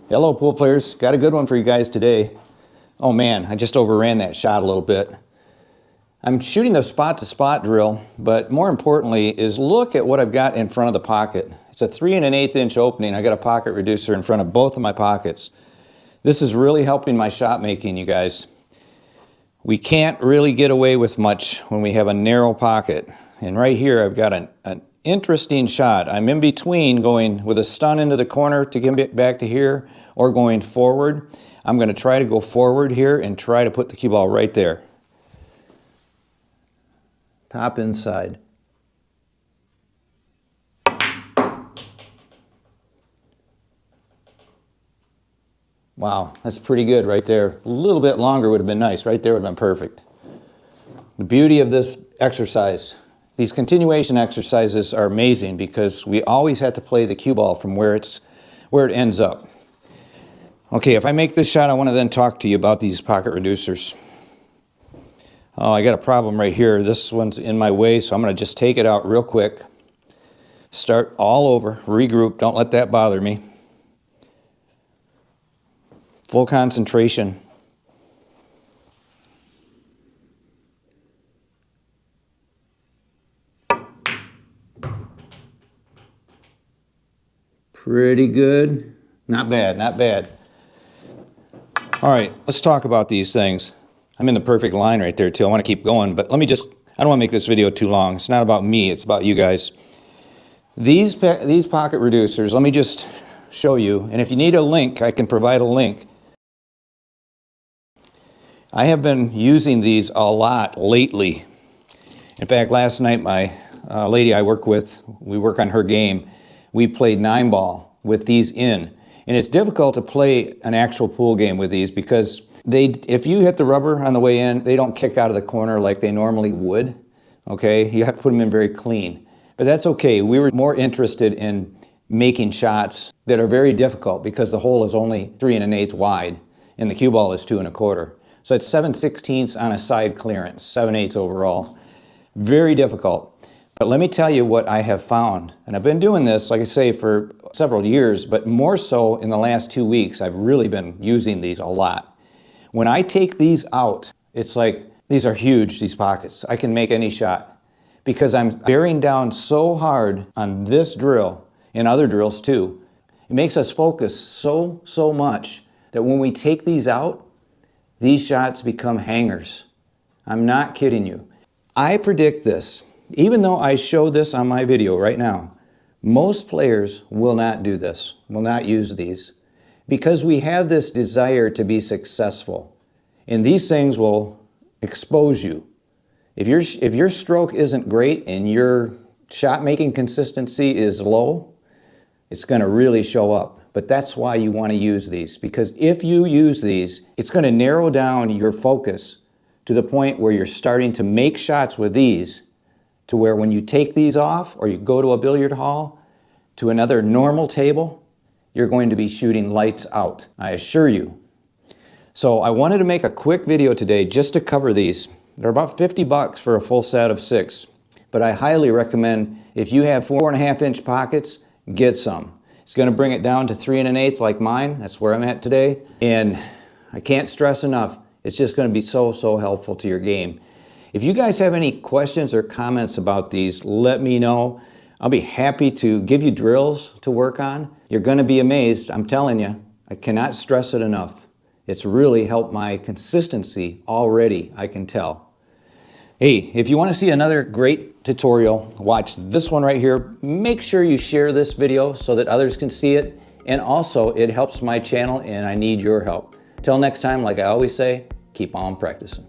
Hello pool players, got a good one for you guys today. Oh man, I just overran that shot a little bit. I'm shooting the spot to spot drill, but more importantly is look at what I've got in front of the pocket. It's a 3 1/8 inch opening. I got a pocket reducer in front of both of my pockets. This is really helping my shot making, you guys. We can't really get away with much when we have a narrow pocket. And right here I've got an interesting shot. I'm in between going with a stun into the corner to get it back to here or going forward. I'm going to try to go forward here and try to put the cue ball right there. Top inside. Wow, that's pretty good right there. A little bit longer would have been nice. Right there would have been perfect. The beauty of this exercise, these continuation exercises are amazing because we always have to play the cue ball from where it ends up. Okay, if I make this shot, I want to then talk to you about these pocket reducers. Oh, I got a problem right here. This one's in my way, so I'm going to just take it out real quick. Start all over, regroup, don't let that bother me. Full concentration. Pretty good. Not bad, not bad. All right, let's talk about these things. I'm in the perfect line right there too. I want to keep going, but I don't want to make this video too long. It's not about me, it's about you guys. These pocket reducers, let me just show you. And if you need a link, I can provide a link. I have been using these a lot lately. In fact, last night my lady I work with, we work on her game, we played 9-ball with these in. And it's difficult to play an actual pool game with these because if you hit the rubber on the way in, they don't kick out of the corner like they normally would. Okay, you have to put them in very clean. But that's okay. We were more interested in making shots that are very difficult because the hole is only 3 1/8 wide and the cue ball is 2 1/4. So it's 7/16 on a side clearance, 7/8 overall. Very difficult. But let me tell you what I have found. And I've been doing this, like I say, for several years, but more so in the last 2 weeks, I've really been using these a lot. When I take these out, it's like, these are huge, these pockets. I can make any shot because I'm bearing down so hard on this drill and other drills too. It makes us focus so much that when we take these out, these shots become hangers. I'm not kidding you. I predict this. Even though I show this on my video right now, most players will not do this, will not use these, because we have this desire to be successful. And these things will expose you. If your stroke isn't great and your shot making consistency is low, it's going to really show up. But that's why you want to use these, because if you use these, it's going to narrow down your focus to the point where you're starting to make shots with these, to where when you take these off or you go to a billiard hall, to another normal table, you're going to be shooting lights out, I assure you. So I wanted to make a quick video today just to cover these. They're about 50 bucks for a full set of 6, but I highly recommend if you have 4 1/2 inch pockets, get some. It's going to bring it down to 3 1/8 like mine. That's where I'm at today. And I can't stress enough, it's just going to be so helpful to your game. If you guys have any questions or comments about these, let me know. I'll be happy to give you drills to work on. You're going to be amazed, I'm telling you. I cannot stress it enough. It's really helped my consistency already, I can tell. Hey, if you want to see another great tutorial, watch this one right here. Make sure you share this video so that others can see it. And also, it helps my channel and I need your help. Till next time, like I always say, keep on practicing.